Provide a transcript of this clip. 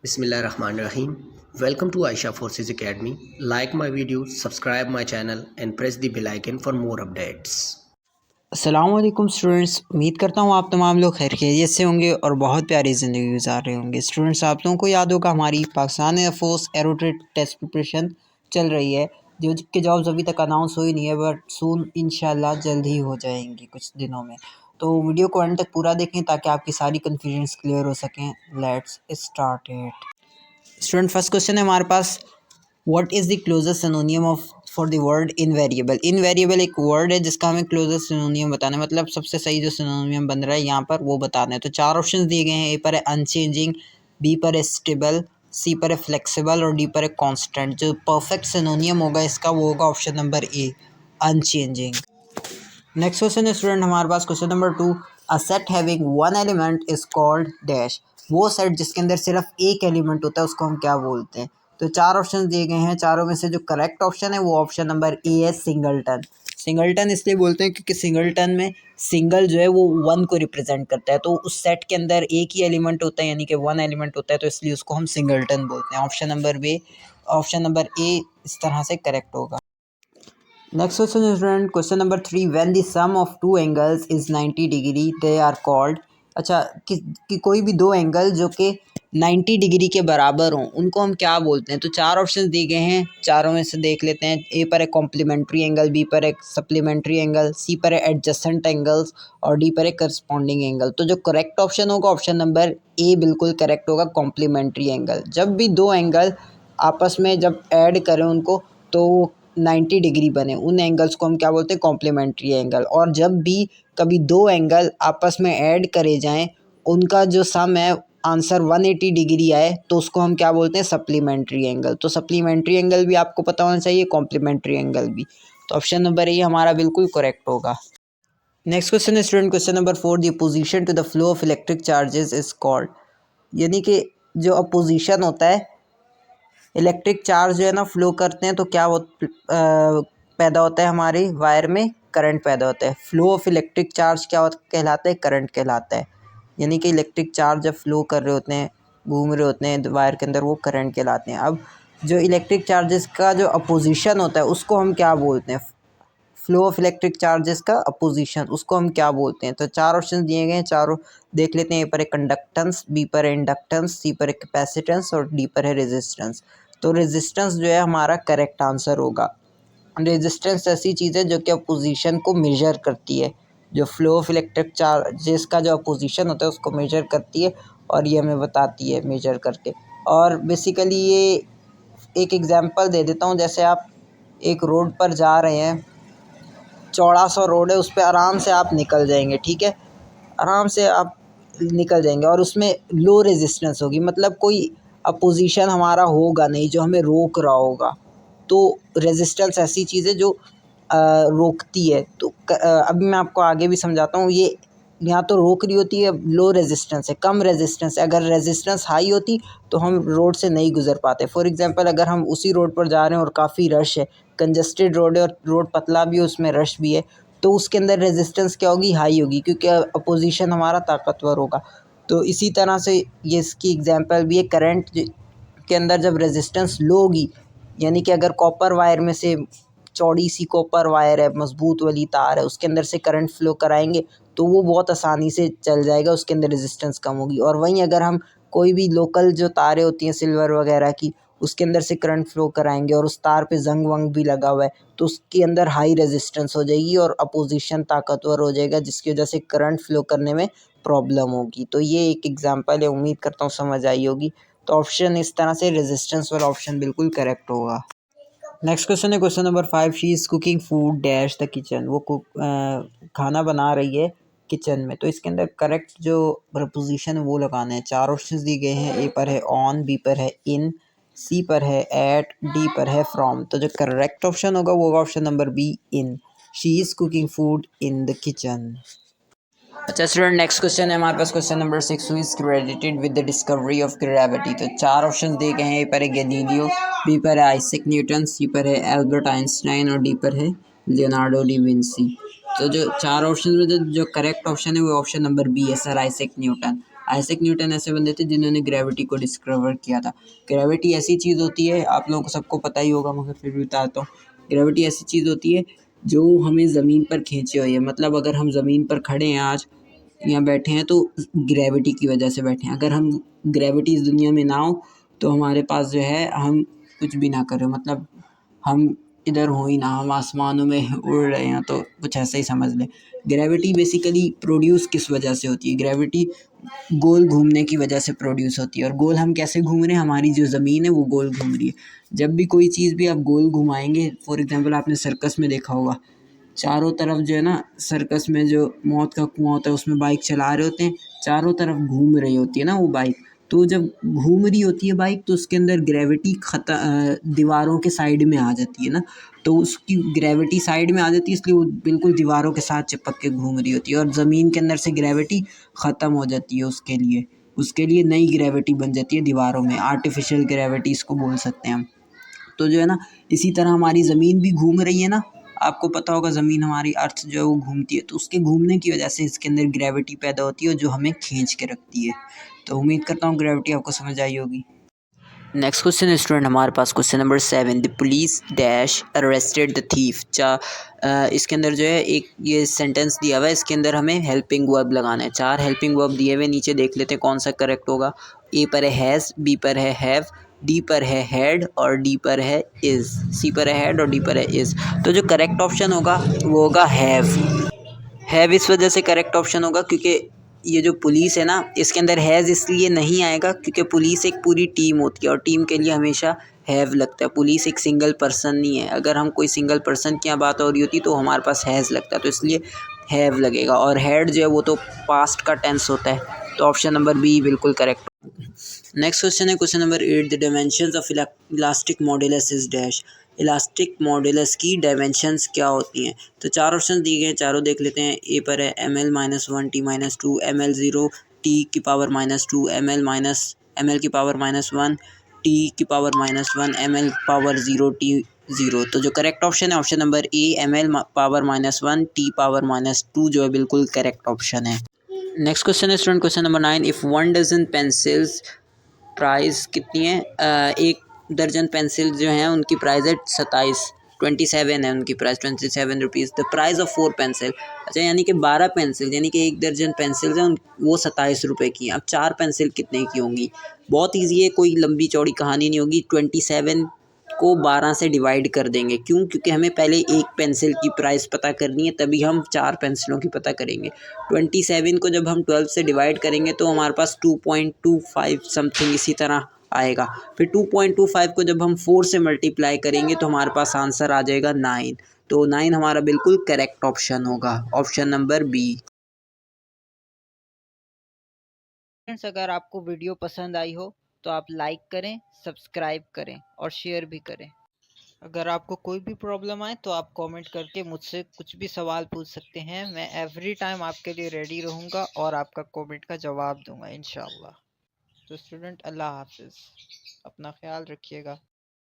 Bismillahirrahmanirrahim. Welcome to Aisha Forces Academy. Like my videos, subscribe my channel and press the bell icon for more updates. अस्सलामुअलैकुम students, उम्मीद करता हूँ आप तमाम लोग खैर खैरियत से होंगे और बहुत प्यारी ज़िंदगी गुजार रहे होंगे। स्टूडेंट्स, आप लोगों को याद होगा हमारी पाकिस्तान एयरफोर्स एरोट्रेट टेस्ट प्रिपरेशन चल रही है, जो के जॉब्स अभी तक अनाउंस हुई नहीं है, बट सून इंशाल्लाह जल्द ही हो जाएंगी कुछ दिनों में। तो वीडियो को एंड तक पूरा देखें ताकि आपकी सारी कन्फ्यूजन्स क्लियर हो सकें। Let's start it. Student, first question है हमारे पास, what is the closest synonym of for the word invariable. Invariable एक वर्ड है जिसका हमें क्लोजेस्ट सिनोनियम बताना है, मतलब सबसे सही जो सिनोनियम बन रहा है यहाँ पर वो बताना है। तो चार ऑप्शन दिए गए हैं। ए पर है अनचेंजिंग, बी पर है स्टेबल, सी पर है फ्लेक्सिबल और डी पर है कांस्टेंट। जो परफेक्ट सिनोनियम होगा इसका वो होगा option number A, unchanging. Next question है स्टूडेंट हमारे पास, question number 2, a set having one element is called dash. वो सेट जिसके अंदर सिर्फ एक एलिमेंट होता है उसको हम क्या बोलते हैं। तो चार ऑप्शन दिए गए हैं, चारों में से जो करेक्ट ऑप्शन है वो ऑप्शन नंबर ए है, सिंगलटन। सिंगलटन इसलिए बोलते हैं क्योंकि सिंगलटन में सिंगल जो है वो वन को रिप्रेजेंट करता है, तो उस सेट के अंदर एक ही एलिमेंट होता है, यानी कि वन एलिमेंट होता है, तो इसलिए उसको हम सिंगलटन बोलते हैं। ऑप्शन नंबर ए इस तरह से करेक्ट होगा। नेक्स्ट क्वेश्चन है student, question number 3, when the sum of two angles is 90 degree they are called. अच्छा, कि कोई भी दो एंगल जो कि 90 डिग्री के बराबर हों उनको हम क्या बोलते हैं। तो चार ऑप्शन दिए गए हैं, चारों में से देख लेते हैं। ए पर है कॉम्प्लीमेंट्री एंगल, बी पर है सप्लीमेंट्री एंगल, सी पर है एडजेसेंट एंगल्स और डी पर है करस्पॉन्डिंग एंगल। तो जो करेक्ट ऑप्शन होगा ऑप्शन नंबर ए बिल्कुल करेक्ट होगा, कॉम्प्लीमेंट्री एंगल। जब भी दो एंगल आपस में जब ऐड करें उनको तो 90 डिग्री बने, उन एंगल्स को हम क्या बोलते हैं, कॉम्प्लीमेंट्री एंगल। और जब भी कभी दो एंगल आपस में ऐड करे जाएं, उनका जो सम है आंसर 180 डिग्री आए, तो उसको हम क्या बोलते हैं, सप्लीमेंट्री एंगल। तो सप्लीमेंट्री एंगल भी आपको पता होना चाहिए, कॉम्प्लीमेंट्री एंगल भी। तो ऑप्शन नंबर ए हमारा बिल्कुल करेक्ट होगा। नेक्स्ट क्वेश्चन है student, question number 4, the opposition to the flow of electric charges is called. यानी कि जो अपोजिशन होता है, इलेक्ट्रिक चार्ज जो है ना फ्लो करते हैं तो क्या पैदा होता है, हमारे वायर में करंट पैदा होता है। फ्लो ऑफ इलेक्ट्रिक चार्ज क्या कहलाता है, करंट कहलाता है। यानी कि इलेक्ट्रिक चार्ज जब फ्लो कर रहे होते हैं, घूम रहे होते हैं वायर के अंदर, वो करंट कहलाते हैं। अब जो इलेक्ट्रिक चार्जेस का जो अपोजिशन होता है उसको हम क्या बोलते हैं, फ्लो ऑफ इलेक्ट्रिक चार्जेस का अपोजिशन, उसको हम क्या बोलते हैं। तो चार ऑप्शन दिए गए हैं, चारों देख लेते हैं। ए पर है कंडक्टेंस, बी पर है इंडक्टेंस, सी पर है कैपेसिटेंस और डी पर है रेजिस्टेंस। तो रेजिस्टेंस जो है हमारा करेक्ट आंसर होगा। रेजिस्टेंस ऐसी चीज़ है जो कि अपोजिशन को मेजर करती है, जो फ्लो ऑफ इलेक्ट्रिक चार्जेस का जो अपोजिशन होता है उसको मेजर करती है और ये हमें बताती है मेजर करके। और बेसिकली ये एक एग्जांपल दे देता हूँ, जैसे आप एक रोड पर जा रहे हैं, चौड़ा सा रोड है, उस पर आराम से आप निकल जाएंगे, ठीक है, आराम से आप निकल जाएंगे और उसमें लो रेजिस्टेंस होगी, मतलब कोई अपोजिशन हमारा होगा नहीं जो हमें रोक रहा होगा। तो रेजिस्टेंस ऐसी चीज़ है जो रोकती है। तो अभी मैं आपको आगे भी समझाता हूँ। ये यहाँ तो रोक रही होती है, लो रेजिस्टेंस है, कम रेजिस्टेंस है। अगर रेजिस्टेंस हाई होती तो हम रोड से नहीं गुजर पाते। फॉर एग्जांपल, अगर हम उसी रोड पर जा रहे हैं और काफ़ी रश है, कंजस्टेड रोड है और रोड पतला भी है, उसमें रश भी है, तो उसके अंदर रेजिस्टेंस क्या होगी, हाई होगी, क्योंकि अपोजिशन हमारा ताकतवर होगा। तो इसी तरह से ये इसकी एग्जांपल भी है, करंट के अंदर जब रेजिस्टेंस लो होगी, यानी कि अगर कॉपर वायर में से चौड़ी सी कॉपर वायर है, मजबूत वाली तार है, उसके अंदर से करंट फ्लो कराएंगे तो वो बहुत आसानी से चल जाएगा, उसके अंदर रेजिस्टेंस कम होगी। और वहीं अगर हम कोई भी लोकल जो तारें होती हैं सिल्वर वगैरह की, उसके अंदर से करंट फ्लो कराएंगे और उस तार पे जंग वंग भी लगा हुआ है, तो उसके अंदर हाई रेजिस्टेंस हो जाएगी और अपोजिशन ताकतवर हो जाएगा, जिसकी वजह से करंट फ्लो करने में प्रॉब्लम होगी। तो ये एक एग्जांपल है, उम्मीद करता हूँ समझ आई होगी। तो ऑप्शन इस तरह से रेजिस्टेंस वाला ऑप्शन बिल्कुल करेक्ट होगा। नेक्स्ट क्वेश्चन है question number 5, she is cooking food dash the kitchen. वो खाना बना रही है किचन में। तो इसके अंदर करेक्ट जो प्रपोजिशन है वो लगाना है। चार ऑप्शंस दिए गए हैं। ए पर है ऑन, बी पर है इन, सी पर है एट, डी पर है फ्रॉम। तो जो करेक्ट ऑप्शन होगा वो होगा option number B, in. She is cooking food in the kitchen. अच्छा स्टूडेंट, नेक्स्ट क्वेश्चन है हमारे पास, question number 6, who is credited with the discovery of gravity. तो चार ऑप्शन दिए गए हैं। ए पर है गैलीलियो, बी पर है आइजैक न्यूटन, सी पर है एल्बर्ट आइंस्टाइन और डी पर है लियोनार्डो डी विंसी। तो जो चार ऑप्शन में जो करेक्ट ऑप्शन है वो ऑप्शन नंबर बी है, sir Isaac Newton. Isaac Newton ऐसे बंदे थे जिन्होंने ग्रेविटी को डिस्कवर किया था। ग्रेविटी ऐसी चीज़ होती है, आप लोगों को सबको पता ही होगा मगर फिर भी बताता हूँ। ग्रेविटी ऐसी चीज़ होती है जो हमें ज़मीन पर खींची हुई है। मतलब अगर हम ज़मीन पर खड़े हैं आज, यहाँ बैठे हैं, तो ग्रेविटी की वजह से बैठे हैं। अगर हम ग्रेविटी इस दुनिया में ना हो तो हमारे पास जो है हम कुछ भी ना करें, मतलब हम इधर हो ही ना, हम आसमानों में उड़ रहे हैं, तो कुछ ऐसा ही समझ लें। ग्रेविटी बेसिकली प्रोड्यूस किस वजह से होती है? ग्रेविटी गोल घूमने की वजह से प्रोड्यूस होती है। और गोल हम कैसे घूम रहे हैं? हमारी जो ज़मीन है वो गोल घूम रही है। जब भी कोई चीज़ भी आप गोल घुमाएंगे, फॉर एग्जांपल आपने सर्कस में देखा होगा, चारों तरफ जो है ना, सर्कस में जो मौत का कुआं होता है उसमें बाइक चला रहे होते हैं, चारों तरफ घूम रही होती है ना वो बाइक। तो जब घूम रही होती है बाइक तो उसके अंदर ग्रेविटी दीवारों के साइड में आ जाती है ना, तो उसकी ग्रेविटी साइड में आ जाती है, इसलिए वो बिल्कुल दीवारों के साथ चिपक के घूम रही होती है। और ज़मीन के अंदर से ग्रेविटी ख़त्म हो जाती है, उसके लिए नई ग्रेविटी बन जाती है दीवारों में, आर्टिफिशियल ग्रेविटी इसको बोल सकते हैं हम। तो जो है ना, इसी तरह हमारी ज़मीन भी घूम रही है ना, आपको पता होगा ज़मीन हमारी अर्थ जो है वो घूमती है, तो उसके घूमने की वजह से इसके अंदर ग्रेविटी पैदा होती है जो हमें खींच के रखती है। तो उम्मीद करता हूँ ग्रेविटी आपको समझ आई होगी। नेक्स्ट क्वेश्चन स्टूडेंट हमारे पास question number 7, the police dash arrested the thief. इसके अंदर जो है एक ये सेंटेंस दिया हुआ है, इसके अंदर हमें हेल्पिंग वर्ब लगाना है। 4 हेल्पिंग वर्ब दिए हुए, नीचे देख लेते हैं कौन सा करेक्ट होगा। ए पर है हैज़, बी पर है हैव, डी पर है हैड और डी पर है इज़। सी पर है हैड और डी पर है इज़। तो जो करेक्ट ऑप्शन होगा वो होगा हैव इस वजह से करेक्ट ऑप्शन होगा क्योंकि ये जो पुलिस है ना, इसके अंदर हैज़ इसलिए नहीं आएगा क्योंकि पुलिस एक पूरी टीम होती है और टीम के लिए हमेशा हैव लगता है। पुलिस एक सिंगल पर्सन नहीं है। अगर हम कोई सिंगल पर्सन की यहाँ बात हो रही होती तो हमारे पास हैज़ लगता है, तो इसलिए हैव लगेगा। और हैड जो है वो तो पास्ट का टेंस होता है, तो ऑप्शन नंबर बी बिल्कुल करेक्ट। नेक्स्ट क्वेश्चन है question number 8, the dimensions of elastic modulus is dash. Elastic modulus की डायमेंशंस क्या होती हैं? तो 4 ऑप्शन दिए गए हैं, चारों देख लेते हैं। ए पर है ml-1 t-2 ml0 t की पावर -2 ml की पावर -1 t की पावर -1 ml पावर 0 t 0। तो जो करेक्ट ऑप्शन है option number A ml power -1 t power -2 जो है बिल्कुल करेक्ट ऑप्शन है। नेक्स्ट क्वेश्चन है student question number 9, if 1 dozen pencils price कितनी है? एक दर्जन पेंसिल जो हैं उनकी प्राइस है 27 है उनकी price 27 rupees. The price of 4 pencil, अच्छा यानी कि 12 पेंसिल, यानी कि एक दर्जन पेंसिल्स हैं वो 27 रुपये की हैं। अब 4 पेंसिल कितने की होंगी? बहुत ईजी है, कोई लंबी चौड़ी कहानी नहीं होगी। 27 को 12 से डिवाइड कर देंगे। क्यों? क्योंकि हमें पहले एक पेंसिल की प्राइस पता करनी है, तभी हम 4 पेंसिलों की पता करेंगे। 27 को जब हम 12 से डिवाइड करेंगे तो हमारे पास 2.25 समथिंग इसी तरह आएगा। फिर 2.25 को जब हम 4 से मल्टीप्लाई करेंगे तो हमारे पास आंसर आ जाएगा 9। तो 9 हमारा बिल्कुल करेक्ट ऑप्शन होगा, ऑप्शन नंबर बी। फ्रेंड्स, अगर आपको वीडियो पसंद आई हो तो आप लाइक करें, सब्सक्राइब करें और शेयर भी करें। अगर आपको कोई भी प्रॉब्लम आए तो आप कमेंट करके मुझसे कुछ भी सवाल पूछ सकते हैं। मैं एवरी टाइम आपके लिए रेडी रहूँगा और आपका कमेंट का जवाब दूंगा इंशाल्लाह। तो स्टूडेंट, अल्लाह हाफिज़, अपना ख्याल रखिएगा।